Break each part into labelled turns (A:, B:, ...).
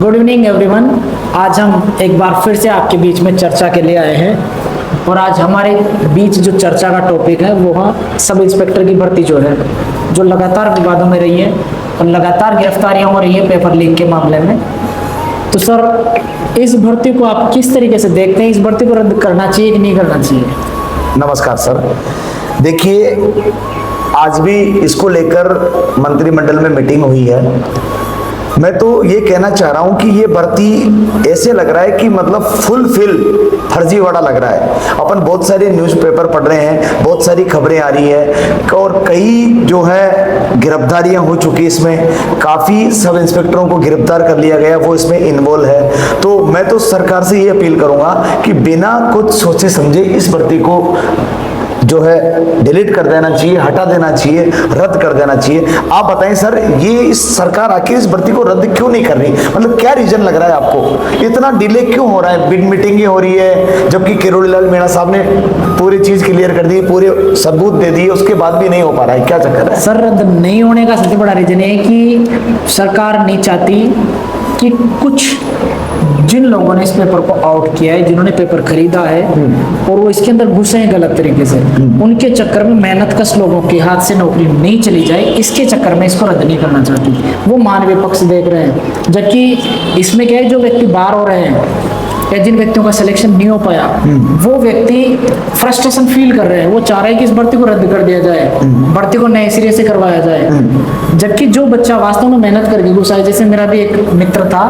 A: Good evening everyone. आज हम एक बार फिर से आपके बीच में चर्चा के लिए आए हैं और आज हमारे बीच जो चर्चा का टॉपिक है वो है सब इंस्पेक्टर की भर्ती जो लगातार विवादों में रही है और लगातार गिरफ्तारियां हो रही है पेपर लीक के मामले में। तो सर, इस भर्ती को आप किस तरीके से देखते हैं? इस भर्ती को रद्द करना चाहिए कि नहीं करना चाहिए?
B: नमस्कार सर। देखिए, आज भी इसको लेकर मंत्रिमंडल में मीटिंग हुई है। मैं तो ये कहना चाह रहा हूँ कि ये भर्ती ऐसे लग रहा है कि मतलब फुलफिल फर्जीवाड़ा लग रहा है। अपन बहुत सारी न्यूज़पेपर पढ़ रहे हैं, बहुत सारी खबरें आ रही है और कई जो है गिरफ्तारियां हो चुकी, इसमें काफ़ी सब इंस्पेक्टरों को गिरफ्तार कर लिया गया, वो इसमें इन्वॉल्व है। तो मैं तो सरकार से ये अपील करूँगा कि बिना कुछ सोचे समझे इस भर्ती को जो है डिलीट कर देना चाहिए, हटा देना चाहिए, रद्द कर देना चाहिए। आप बताएं सर, ये इस सरकार आखिर इस भर्ती को रद्द क्यों नहीं कर रही? मतलब क्या रीजन लग रहा है आपको? इतना डिले क्यों हो रहा है? बिग मीटिंगें हो रही है, जबकि किरोड़ीलाल मीणा साहब ने पूरी चीज क्लियर कर दी, पूरे सबूत दे दिए, उसके बाद भी नहीं हो पा रहा है। क्या चक्कर है
A: सर? रद्द नहीं होने का सबसे बड़ा रीजन है कि सरकार नहीं चाहती कि कुछ जिन लोगों ने इस पेपर को आउट किया है, जिन्होंने पेपर खरीदा है और वो इसके अंदर घुसे हैं गलत तरीके से, उनके चक्कर में मेहनत कश लोगों के हाथ से नौकरी नहीं चली जाए, इसके चक्कर में इसको रद्द नहीं करना चाहती। वो मानवीय पक्ष देख रहे हैं, जबकि इसमें क्या है, जो व्यक्ति बाहर हो रहे हैं या जिन व्यक्तियों का सिलेक्शन नहीं हो पाया, वो व्यक्ति फ्रस्ट्रेशन फील कर रहे हैं। वो चाह रहे हैं कि इस भर्ती को रद्द कर दिया जाए, भर्ती को नए सिरे से करवाया जाए। जबकि जो बच्चा वास्तव में मेहनत करके घुसा है, जैसे मेरा भी एक मित्र था,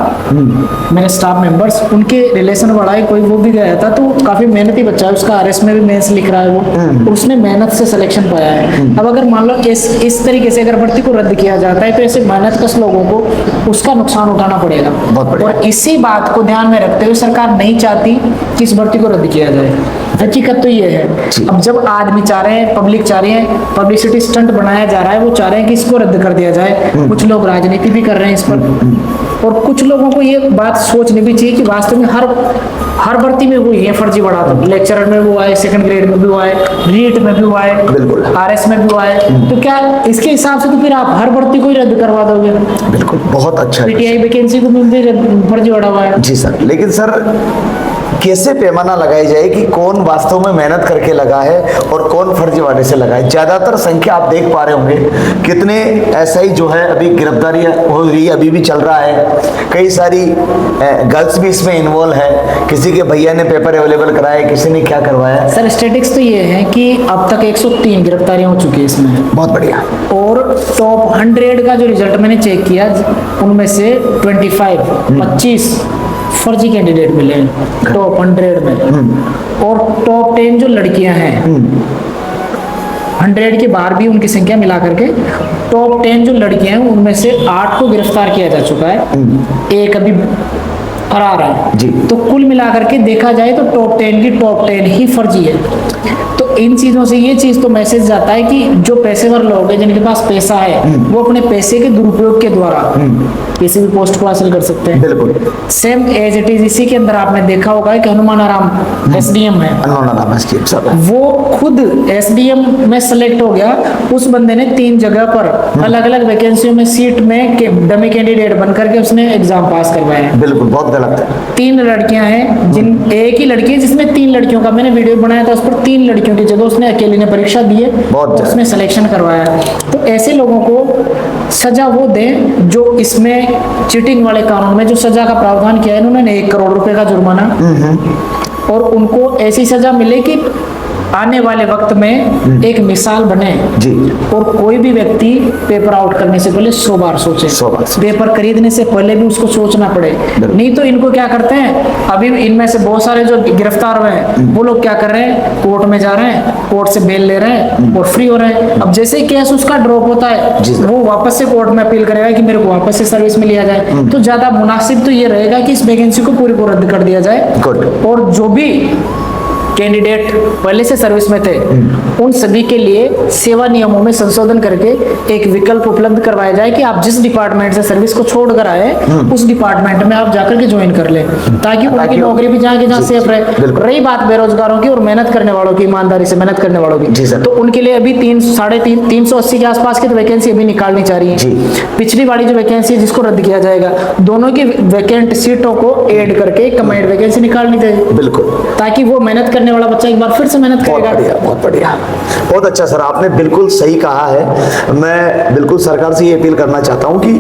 A: मेरे स्टाफ मेंबर्स, उनके रिलेशन वाला है कोई, वो भी गया था, तो काफी मेहनती बच्चा है, उसका आरएस में भी मेंस लिख रहा है वो, उसने मेहनत से सिलेक्शन पाया है। अब अगर मान लो इस तरीके से अगर भर्ती को रद्द किया जाता है तो ऐसे मेहनत कश लोगों को उसका नुकसान उठाना पड़ेगा। और इसी बात को ध्यान में रखते हुए सरकार नहीं चाहती कि इस भर्ती को रद्द किया जाए। हकीकत तो ये है। अब जब आदमी चाह रहे हैं, पब्लिक चाह रही है, पब्लिसिटी स्टंट बनाया जा रहा है, वो चाह रहे हैं कि इसको रद्द कर दिया जाए। कुछ लोग राजनीति भी कर रहे हैं इस पर, और कुछ लोगों को ये बात सोचनी भी चाहिए कि वास्तव में हर भर्ती में हुई है फर्जीवाड़ा। तो लेक्चरर में भी हुआ है, सेकंड ग्रेड में भी हुआ है, रीट में भी हुआ है, आरएस में भी हुआ है। तो क्या इसके हिसाब से तो फिर आप हर भर्ती को ही रद्द करवा दोगे?
B: बिल्कुल, बहुत अच्छा।
A: पीटीआई वैकेंसी को भी फर्जीवाड़ा हुआ है।
B: जी सर, लेकिन सर कैसे पैमाना लगाई जाए कि कौन वास्तव में मेहनत करके लगा है और कौन फर्जीवाड़े से लगा है? ज्यादातर संख्या आप देख पा रहे होंगे, कितने एसआई जो है अभी गिरफ्तारियां हो रही है, अभी भी चल रहा है। कई सारी गर्ल्स भी इसमें इन्वॉल्व है, किसी के भैया ने पेपर अवेलेबल कराया, किसी ने क्या करवाया।
A: सर, स्टेटिक्स तो ये है कि अब तक 103 गिरफ्तारियां हो चुकी है इसमें।
B: बहुत बढ़िया।
A: और टॉप 100 का जो रिजल्ट मैंने चेक किया, उनमें से 25 फर्जी कैंडिडेट मिले टॉप 100 में। और टॉप 10 जो लड़कियां हैं, 100 के बाहर भी उनकी संख्या मिला करके टॉप 10 जो लड़कियां हैं, उनमें से 8 को गिरफ्तार किया जा चुका है, एक अभी फरार है जी। तो कुल मिलाकर के देखा जाए तो टॉप 10 की टॉप 10 ही फर्जी है। तो इन चीजों से ये चीज तो मैसेज जाता है कि जो पेशेवर लोग हैं, जिनके पास पैसा है, वो अपने पैसे के दुरुपयोग के द्वारा किसी भी पोस्ट को हासिल कर सकते हैं।
B: बिल्कुल
A: सेम एज इट इज इसी के अंदर आपने देखा होगा कि हनुमान आराम एसडीएम है, वो खुद एसडीएम में सेलेक्ट हो गया। उस बंदे ने 3 जगह पर अलग अलग वैकेंसियों में सीट में डमी कैंडिडेट बनकर के उसने एग्जाम पास करवाया है।
B: बिल्कुल, बहुत गलत है।
A: 3 लड़कियां हैं, एक ही लड़की है जिसमें 3 लड़कियों का मैंने वीडियो बनाया था, उस पर 3 लड़कियों की जगह उसने अकेले ने परीक्षा दी है, उसमें सिलेक्शन करवाया। तो ऐसे लोगों को सजा वो दें जो इसमें चीटिंग वाले कानून में जो सजा का प्रावधान किया है, इन्होंने 1 करोड़ रुपए का जुर्माना, और उनको ऐसी सजा मिले कि आने वाले वक्त में एक मिसाल बने जी। और कोई भी व्यक्ति पेपर आउट करने से पहले 100 बार सोचे, पेपर खरीदने से पहले भी उसको सोचना पड़े। नहीं तो इनको क्या करते हैं, अभी इनमें से बहुत सारे जो गिरफ्तार हुए हैं, वो लोग क्या कर रहे हैं, कोर्ट में जा रहे हैं, कोर्ट से बेल ले रहे हैं और फ्री हो रहे हैं। अब जैसे ही केस उसका ड्रॉप होता है, वो वापस से कोर्ट में अपील करेगा कि मेरे को वापस से सर्विस में लिया जाए। तो ज्यादा मुनासिब तो ये रहेगा कि इस वैकेंसी को पूरी को रद्द कर दिया जाए, और जो भी कैंडिडेट पहले से सर्विस में थे, उन सभी के लिए सेवा नियमों में संशोधन करके एक विकल्प उपलब्ध करवाया जाए कि आप जिस डिपार्टमेंट से सर्विस को छोड़कर आए उस डिपार्टमेंट में आप जाकर के ज्वाइन कर लें, ताकि उनकी नौकरी भी जहाँ की जहाँ सेफ रहे। रही बात बेरोजगारों की और मेहनत करने वालों की, ईमानदारी से मेहनत करने वालों की, तो उनके लिए अभी 380 के आसपास की तो वैकेंसी अभी निकालनी चाह रही है। पिछली वाली जो वैकेंसी जिसको रद्द किया जाएगा, दोनों की वैकेंट सीटों को ऐड करके कंबाइंड वैकेंसी निकालनी चाहिए,
B: बिल्कुल,
A: ताकि वो मेहनत करने वाला बच्चा एक बार फिर से मेहनत करेगा।
B: बहुत बढ़िया, बहुत अच्छा सर, आपने बिल्कुल सही कहा है। मैं बिल्कुल सरकार से ये अपील करना चाहता हूँ कि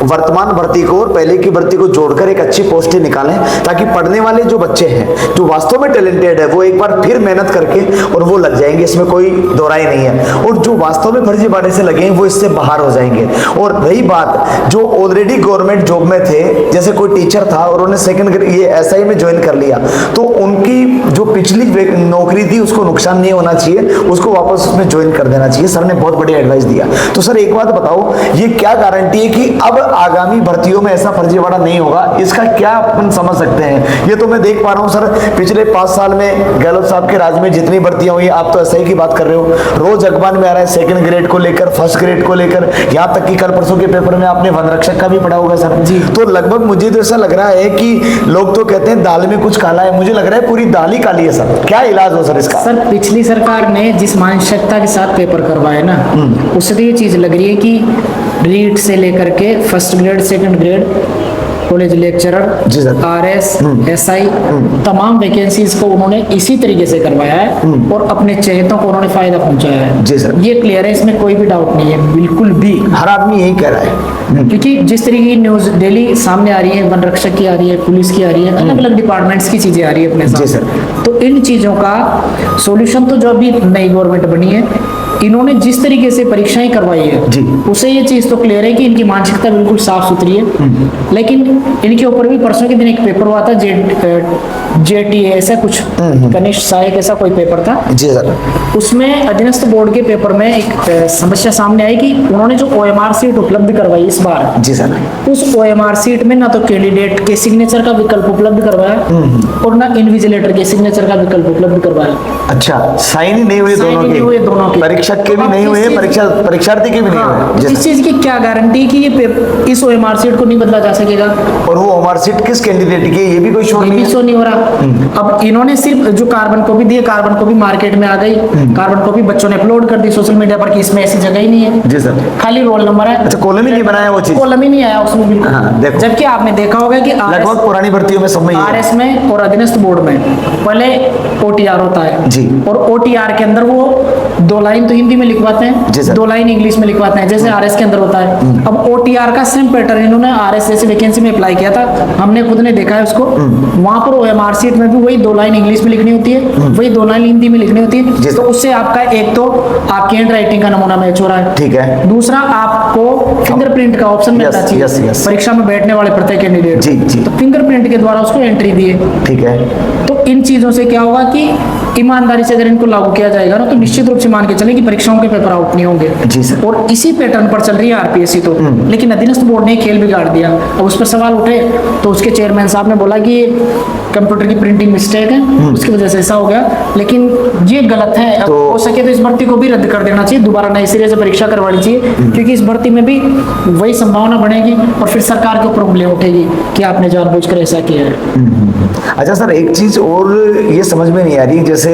B: वर्तमान भर्ती को और पहले की भर्ती को जोड़कर एक अच्छी पोस्टें निकालें, ताकि पढ़ने वाले जो बच्चे हैं, जो वास्तव में टैलेंटेड है, वो एक बार फिर मेहनत करके और वो लग जाएंगे, इसमें कोई दो राय नहीं है। और जो वास्तव में फर्जीवाड़े से लगे हैं वो इससे बाहर हो जाएंगे। और रही बात जो ऑलरेडी गवर्नमेंट जॉब में थे, जैसे कोई टीचर था और उन्होंने सेकंड ये एसआई में ज्वाइन कर लिया, तो उनकी जो पिछली नौकरी थी उसको नुकसान नहीं होना चाहिए, उसको वापस उसमें ज्वाइन कर देना चाहिए। सर ने बहुत बढ़िया एडवाइस दिया। तो सर एक बात बताओ, ये क्या गारंटी है कि अब आगामी भर्तियों में ऐसा फर्जीवाड़ा नहीं होगा? इसका क्या अपन समझ सकते हैं? ये तो मैं देख पा रहा हूँ सर, पिछले 5 साल में गहलोत साहब के राज में जितनी भर्तियां हुई, आप तो एसआई की बात कर रहे हो, रोज अखबार में आ रहा है सेकंड ग्रेड को लेकर, फर्स्ट ग्रेड को लेकर, यहाँ तक कि कल परसों के पेपर में आपने वन रक्षक का भी पढ़ा होगा सर जी। तो लगभग मुझे तो ऐसा लग रहा है कि लोग तो कहते हैं दाल में कुछ काला है, मुझे लग रहा है पूरी दाल ही काली है सर। क्या इलाज हो सर इसका?
A: सर पिछली सरकार ने जिस मानसिकता के साथ पेपर करवाए ना, उससे तो ये चीज लग रही है कि रीट से लेकर के first grade, second grade, college lecturer, RS, SI, तमाम वैकेंसीज को उन्होंने इसी तरीके से करवाया है और अपने चहेतों को उन्होंने फायदा पहुंचाया है।
B: जी सर,
A: ये क्लियर है, इसमें कोई भी डाउट नहीं है, बिल्कुल भी।
B: हर आदमी यही कह रहा है,
A: क्योंकि जिस तरीके की न्यूज डेली सामने आ रही है, वन रक्षक की आ रही है, पुलिस की आ रही है, अलग अलग डिपार्टमेंट्स की चीजें आ रही है अपने साथ।
B: जी सर।
A: तो इन चीजों का सॉल्यूशन तो जो अभी नई गवर्नमेंट बनी है, इन्होंने जिस तरीके से परीक्षाएं करवाई है
B: जी,
A: उससे ये चीज तो क्लियर है कि इनकी मानसिकता बिल्कुल साफ सुथरी है। लेकिन इनके ऊपर भी परसों के दिन एक पेपर हुआ था, जेटीए ऐसा कुछ, कनिष्ठ सहायक ऐसा कोई पेपर था
B: जी सर।
A: उसमें अधीनस्थ बोर्ड के पेपर में एक समस्या सामने आई कि उन्होंने जो ओएमआर सीट उपलब्ध करवाई इस बार,
B: जी सर,
A: उस ओएमआर सीट में ना तो कैंडिडेट के सिग्नेचर का विकल्प उपलब्ध करवाया और ना इन्विजिलेटर के सिग्नेचर का विकल्प उपलब्ध करवाया।
B: अच्छा, साइन ही नहीं हुए दोनों के, परीक्षक के भी नहीं हुए, परीक्षार्थी के भी नहीं हुए।
A: इस चीज की क्या गारंटी कि ये इस ओएमआर सीट को नहीं बदला जा सकेगा?
B: और वो ओएमआर सीट किस कैंडिडेट की है, ये भी कोई शोर नहीं
A: हो रहा। अब इन्होंने सिर्फ जो कार्बन कॉपी दी है, कार्बन कॉपी मार्केट में आ गई, कार्बन कॉपी बच्चों ने अपलोड कर दी सोशल मीडिया पर कि इसमें ऐसी जगह ही नहीं है।
B: जी सर,
A: खाली रोल नंबर है।
B: अच्छा, कॉलम ही नहीं बनाया, वो चीज
A: कॉलम ही नहीं आया उसमें बिल्कुल।
B: हाँ,
A: जबकि आपने देखा होगा कि
B: लगभग पुरानी भर्तियों में सब में
A: आरएस में और अधीनस्थ बोर्ड में पहले ओटीआर होता है
B: जी,
A: और ओटीआर के अंदर वो 2 लाइन तो हिंदी में लिखवाते हैं, 2 लाइन इंग्लिश में लिखवाते हैं, जैसे आरएस के अंदर होता है। अब ओटीआर का सेम पैटर्न इन्होंने आरएस जैसी वैकेंसी में अप्लाई किया था, हमने खुद ने देखा है उसको। वहां पर ओएमआर सीट में भी वही 2 लाइन इंग्लिश में लिखनी होती है, वही 2 लाइन हिंदी में लिखनी होती है। तो उससे आपका एक तो आपकी हैंड राइटिंग का नमूना मैच हो रहा है, ठीक है। दूसरा आपको फिंगरप्रिंट का ऑप्शन मिलना चाहिए परीक्षा में बैठने वाले प्रत्येक कैंडिडेट जी, जी। तो फिंगरप्रिंट के द्वारा उसको एंट्री दिए, ठीक है। तो इन चीजों से क्या होगा कि ईमानदारी से अगर इनको लागू किया जाएगा ना, तो निश्चित रूप से मान के चले कि परीक्षाओं के पेपर आउट नहीं होंगे जी सर। और इसी पैटर्न पर चल रही है आरपीएससी तो, लेकिन अधीनस्थ बोर्ड ने खेल बिगाड़ दिया। अब उस पर सवाल उठे तो उसके चेयरमैन साहब ने बोला कि कंप्यूटर की प्रिंटिंग मिस्टेक है, उसकी वजह से ऐसा हो गया, लेकिन ये गलत है। तो हो सके तो इस भर्ती को भी रद्द कर देना चाहिए, दोबारा नए सिरे से परीक्षा करवानी चाहिए, क्योंकि इस भर्ती में भी वही संभावना बढ़ेगी और फिर सरकार के ऊपर उंगलियां उठेगी कि आपने जानबूझकर ऐसा किया है।
B: अच्छा सर, एक चीज और ये समझ में नहीं आ रही, जैसे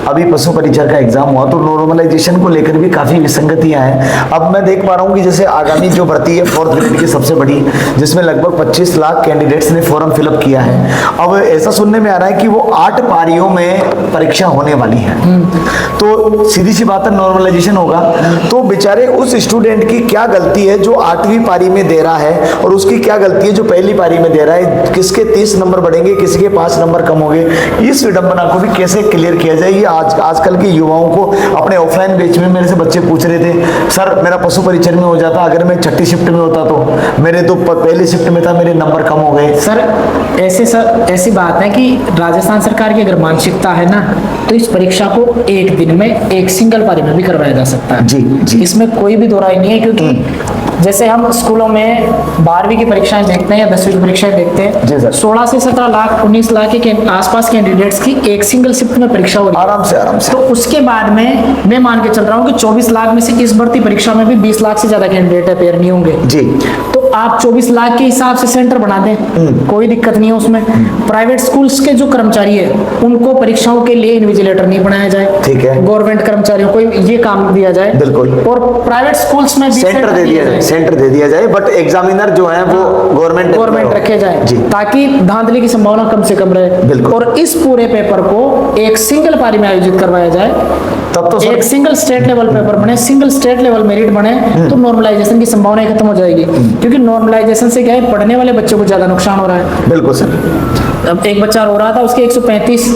B: अभी पशु परिचर का एग्जाम हुआ तो नॉर्मलाइजेशन को लेकर भी काफी विसंगतियां हैं। अब मैं देख पा रहा हूँ कि जैसे आगामी जो भर्ती है 4th ग्रेड की सबसे बड़ी, जिसमें लगभग 25 लाख कैंडिडेट्स ने फॉर्म फिलअप किया है। अब ऐसा सुनने में आ रहा है कि वो 8 पारियों में परीक्षा होने वाली है, तो सीधी सी बात है नॉर्मलाइजेशन होगा, तो बेचारे उस स्टूडेंट की क्या गलती है जो 8वीं पारी में दे रहा है, और उसकी क्या गलती है जो पहली पारी में दे रहा है? किसके 30 नंबर बढ़ेंगे, किसी के 5 नंबर कम होंगे? इस विडंबना को भी कैसे क्लियर किया जाए? ये आजकल के युवाओं को अपने ऑफलाइन बैच में मेरे से बच्चे पूछ रहे थे, सर मेरा पशु परिचर में हो जाता, अगर मैं 6ठी शिफ्ट में होता तो मेरे तो पहली शिफ्ट में था, मेरे नंबर कम हो गए।
A: सर ऐसी बात है कि राजस्थान सरकार की अगर मानसिकता है ना, तो इस परीक्षा को एक दिन में एक सिंगल पारी में भी करवाया जा सकता है जी, जी। इसमें कोई भी दो राय नहीं है, क्योंकि जैसे हम स्कूलों में 12वीं की परीक्षाएं देखते हैं या 10वीं की परीक्षाएं देखते
B: जी
A: हैं,
B: सर।
A: 16 से 17 लाख 19 लाख के आसपास कैंडिडेट्स की एक सिंगल शिफ्ट में परीक्षा हो रही है।
B: आराम से
A: तो उसके बाद में मैं मान के चल रहा हूँ कि 24 लाख में से इस भर्ती परीक्षा में भी 20 लाख से ज्यादा कैंडिडेट अपेयर नहीं होंगे
B: जी।
A: तो आप 24 लाख के हिसाब से सेंटर बना दें, कोई दिक्कत नहीं है उसमें। प्राइवेट स्कूल्स के जो कर्मचारी है उनको परीक्षाओं के लिए इन्विजिलेटर नहीं बनाया जाए,
B: ठीक है।
A: गवर्नमेंट कर्मचारियों को ये काम दिया जाए,
B: बिल्कुल।
A: और प्राइवेट स्कूल्स में भी
B: सेंटर दे दिया जाए, बट एग्जामिनर जो है वो गवर्नमेंट
A: रखे जाए
B: जी,
A: ताकि धांधली की संभावना कम से कम रहे।
B: बिल्कुल।
A: और इस पूरे पेपर को एक सिंगल पारी में आयोजित करवाया जाए,
B: तब तो
A: एक सिंगल स्टेट लेवल पेपर बने, सिंगल स्टेट लेवल मेरिट बने, तो नॉर्मलाइजेशन की संभावना खत्म हो जाएगी। क्योंकि नॉर्मलाइजेशन से क्या है, पढ़ने वाले बच्चों को ज्यादा नुकसान हो रहा है।
B: बिल्कुल सर।
A: अब एक बच्चा रो रहा था, उसके 135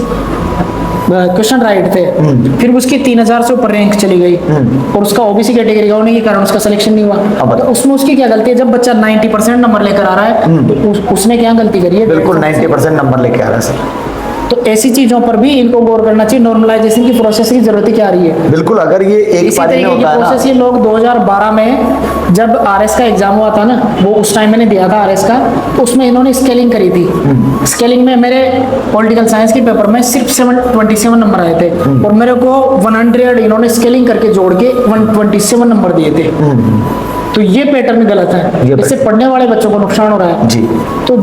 A: क्वेश्चन राइट थे, फिर उसकी 3000 से ऊपर रैंक चली गई और उसका ओबीसी कैटेगरी का होने के कारण उसका सिलेक्शन नहीं हुआ। तो उसमें उसकी क्या गलती है? जब बच्चा 90% नंबर लेकर आ रहा है तो उसने क्या गलती करी है?
B: बिल्कुल 90% नंबर लेके आ रहा है सर।
A: तो ऐसी चीजों पर भी इनको गौर करना चाहिए। नॉर्मलाइजेशन की प्रोसेस की जरूरत क्या आ रही है?
B: बिल्कुल, अगर ये एक
A: इसी
B: पारी में
A: तरीके की
B: होता है
A: प्रोसेस ये लोग 2012 में जब आरएस का एग्जाम हुआ था ना, वो उस टाइम मैंने दिया था आरएस का, तो उसमें इन्होंने स्केलिंग करी थी। स्केलिंग में मेरे पॉलिटिकल साइंस के पेपर में सिर्फ 727 नंबर आए थे और मेरे को 100 इन्होंने स्केलिंग करके जोड़ के 127 नंबर दिए थे। तो ये पैटर्न गलत है, इससे पढ़ने वाले बच्चों को नुकसान हो रहा है
B: जी।
A: तो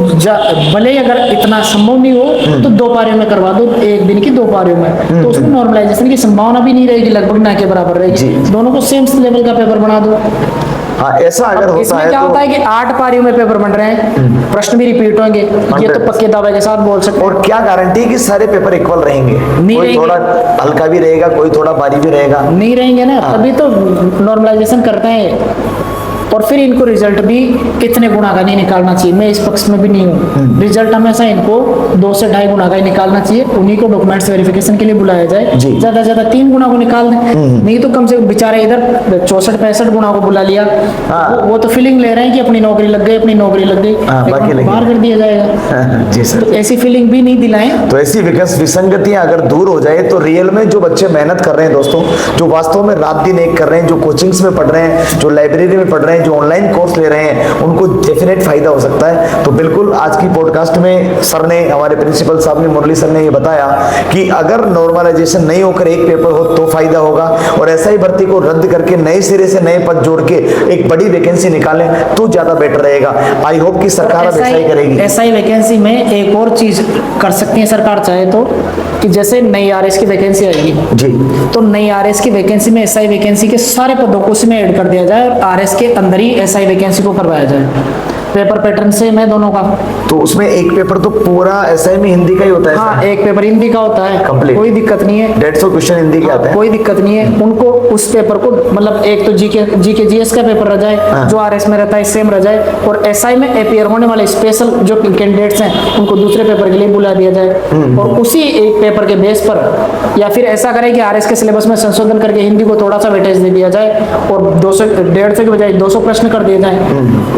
A: भले अगर इतना संभव नहीं हो तो 2 पारियों में करवा दो, एक दिन की 2 पारियों में, तो उसमें नॉर्मलाइजेशन की संभावना भी नहीं रहेगी, लगभग ना के बराबर रहेगी। दोनों को सेम लेवल का पेपर बना दो।
B: हाँ, ऐसा अगर होता
A: इसमें
B: है
A: क्या
B: तो
A: होता है कि 8 पारियों में पेपर बन रहे हैं, प्रश्न भी रिपीट होंगे, ये तो पक्के दावे के साथ बोल सकते हैं।
B: और क्या गारंटी कि सारे पेपर इक्वल रहेंगे? कोई
A: रहेंगे।
B: थोड़ा हल्का भी रहेगा, कोई थोड़ा भारी भी रहेगा।
A: नहीं रहेंगे ना, तभी तो नॉर्मलाइजेशन करते हैं। और फिर इनको रिजल्ट भी इतने गुना का नहीं निकालना चाहिए, मैं इस पक्ष में भी नहीं हूँ। रिजल्ट हमेशा इनको 2 से 2.5 गुना का ही निकालना चाहिए। उन्हीं को डॉक्यूमेंट्स वेरिफिकेशन के लिए बुलाया जाए,
B: जी।
A: ज्यादा से ज्यादा 3 गुना को निकाल दें। नहीं तो कम से कम बेचारे इधर 64-65 गुना को बुला लिया, वो तो फीलिंग ले रहे हैं कि अपनी नौकरी लग गई, अपनी नौकरी लग गई,
B: बाकी
A: बाहर कर दिया जाएगा।
B: जी सर।
A: तो ऐसी फीलिंग भी नहीं दिलाएं।
B: तो ऐसी विसंगतियां अगर दूर हो जाए तो रियल में जो बच्चे मेहनत कर रहे हैं दोस्तों, जो वास्तव में रात दिन एक कर रहे हैं, जो कोचिंग्स में पढ़ रहे हैं, जो लाइब्रेरी में पढ़ रहे हैं, जो ऑनलाइन कोर्स ले रहे हैं, उनको डेफिनेट फायदा हो सकता है। तो बिल्कुल आज की पॉडकास्ट में सर ने, हमारे प्रिंसिपल साहब ने, मुरली सर ने ये बताया कि अगर नॉर्मलाइजेशन नहीं होकर एक पेपर हो तो फायदा होगा, और ऐसा ही भर्ती को रद्द करके नए सिरे से नए पद जोड़ के एक बड़ी वैकेंसी निकालें तो ज्यादा बेटर रहेगा। आई होप कि सरकार अब ऐसा ही करेगी।
A: ऐसा ही वैकेंसी में एक और चीज कर सकती है सरकार चाहे तो, कि जैसे नई आरएस की वैकेंसी आएगी
B: जी,
A: तो नई आरएस की वैकेंसी में एसआई वैकेंसी के सारे पदों को उसमें ऐड कर दिया जाए और आरएस के अंदर ही एसआई वैकेंसी को करवाया जाए। पेपर पैटर्न सेम है दोनों का।
B: तो उसमें एक पेपर तो पूरा एसआई में हिंदी का ही होता है।
A: हाँ, एक पेपर हिंदी का होता है,
B: Complete।
A: कोई दिक्कत नहीं है।
B: 150 क्वेश्चन हिंदी के आते हैं।
A: कोई दिक्कत नहीं है। उनको उस पेपर को मतलब एक तो जीके जीएस का पेपर रह जाए, जो आरएस में रहता है सेम रह जाए, और एसआई में अपियर होने वाले स्पेशल जो कैंडिडेट्स हैं उनको दूसरे पेपर के लिए बुला दिया जाए और उसी एक पेपर के बेस पर, या फिर ऐसा करें कि आरएस के सिलेबस में संशोधन करके हिंदी को थोड़ा सा वेटेज दे दिया जाए और 150 के बजाय 200 प्रश्न कर दिए जाए,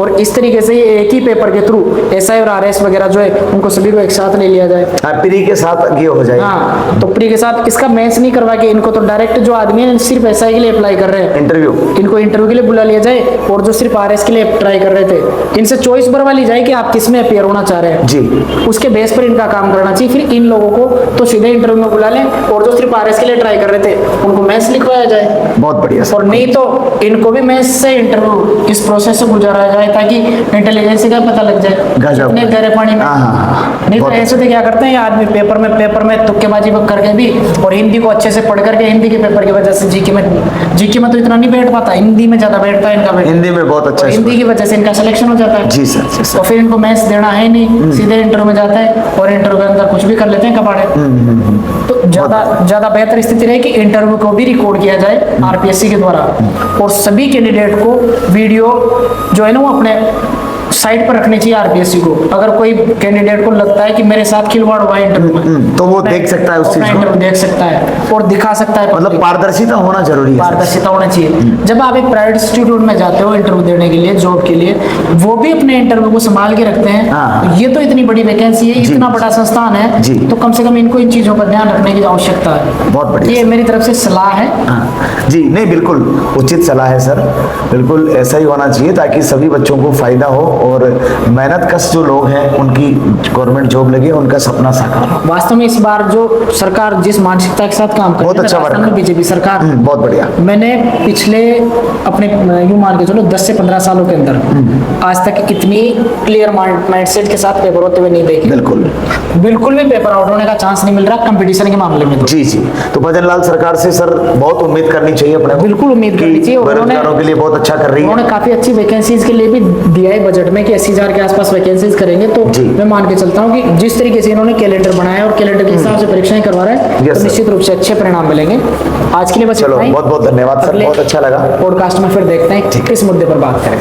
A: और इस तरीके से ये एक ही पेपर के थ्रू एसआई और आरएस वगैरह जो है उनको सभी को एक साथ ले लिया जाए।
B: प्री के साथ ये हो जाए।
A: हाँ, तो प्री के साथ इसका मेंस नहीं करवा के इनको तो डायरेक्ट जो आदमी है सिर्फ एसआई के लिए अप्लाई कर रहे हैं,
B: इंटरव्यू,
A: इनको इंटरव्यू के लिए बुला लिया जाए, और जो सिर्फ आरएस के लिए ट्राई कर रहे थे इनसे चॉइस भरवा ली जाए कि आप किस में अपियर होना चाह रहे हैं
B: जी,
A: उसके बेस पर इनका काम करना चाहिए। फिर इन लोगों को तो सीधे इंटरव्यू में बुला लें, और जो सिर्फ आरएस के लिए ट्राई कर रहे थे उनको मेंस लिखवाया जाए।
B: बहुत बढ़िया सर।
A: और नहीं तो इनको भी मेंस से इंटरव्यू इस प्रोसेस से गुजारा जाए ताकि इंटेलिजेंस का पता लग जाए
B: गजब।
A: इतने गहरे पानी में। नहीं तो ऐसे तो क्या करते हैं आदमी पेपर में तुक्केबाजी करके भी, और हिंदी को अच्छे से पढ़ करके हिंदी के पेपर की वजह से जीके में तो इतना नहीं बैठ पाता, हिंदी में ज्यादा बैठता है इनका।
B: हिंदी में बहुत अच्छा,
A: हिंदी की वजह से इनका सिलेक्शन हो जाता है।
B: जी सर।
A: तो फिर इनको मैथ्स देना है नहीं, सीधे इंटरव्यू में जाता है और इंटरव्यू के अंदर कुछ भी कर लेते हैं कबाड़े। तो ज्यादा बेहतर स्थिति रहे कि इंटरव्यू को भी रिकॉर्ड किया जाए आरपीएससी के द्वारा, और सभी कैंडिडेट को वीडियो जो है ना वो अपने साइड पर रखनी चाहिए आरपीएससी को। अगर कोई कैंडिडेट को लगता है कि मेरे साथ खिलवाड़ हुआ है इंटरव्यू में,
B: तो वो देख सकता है उस चीज को,
A: इंटरव्यू देख सकता है और दिखा सकता है।
B: मतलब पारदर्शिता होना जरूरी है।
A: पारदर्शिता होना चाहिए। जब आप एक प्राइवेट इंस्टीट्यूट में जाते हो इंटरव्यू देने के लिए, जॉब के लिए, वो भी अपने इंटरव्यू को संभाल के रखते हैं।
B: हाँ।
A: ये तो इतनी बड़ी वैकेंसी है,
B: जी।
A: इतना बड़ा संस्थान है,
B: जी।
A: तो कम से कम इनको इन चीजों पर ध्यान रखने की आवश्यकता है।
B: बहुत बढ़िया।
A: ये मेरी तरफ से सलाह है।
B: हाँ जी, नहीं बिल्कुल उचित सलाह है सर, बिल्कुल ऐसा ही होना चाहिए ताकि सभी बच्चों को फायदा हो और मेहनत कश जो लोग हैं उनकी गवर्नमेंट जॉब लगे, उनका सपना साकार हो।
A: वास्तव में इस बार जो सरकार जिस मानसिकता के साथ काम कर
B: बहुत
A: रही है,
B: अच्छा
A: राजस्थान
B: वर्क।
A: में बीजेपी सरकार,
B: बहुत बढ़िया।
A: मैंने पिछले अपने यूं मान के चलो 10 से 15 सालों के अंदर आज तक इतनी क्लियर माइंडसेट के साथ पेपर होते हुए नहीं देखे।
B: बिल्कुल
A: बिल्कुल भी पेपर आउट होने का चांस नहीं मिल रहा कंपटीशन के मामले में।
B: जी जी, तो भजन लाल सरकार से सर बहुत उम्मीद करनी चाहिए अपने को।
A: बिल्कुल उम्मीद करनी चाहिए।
B: बेरोजगारों के लिए बहुत अच्छा कर रही है।
A: उन्होंने काफी अच्छी वैकेंसीज के लिए भी दिया है बजट में कि 80,000 के आसपास वैकेंसीज करेंगे, तो
B: जी।
A: मैं मान के चलता हूँ कि जिस तरीके से इन्होंने कैलेंडर बनाया है और कैलेंडर के हिसाब से परीक्षाएं करवा रहे हैं,
B: Yes,
A: तो
B: sir.
A: निश्चित रूप से अच्छे परिणाम मिलेंगे। आज के लिए बस
B: चलो
A: इतना ही।
B: बहुत बहुत धन्यवाद सर,
A: अगले
B: बहुत अच्छा लगा।
A: पॉडकास्ट में फिर देखते हैं किस मुद्दे पर बात करें।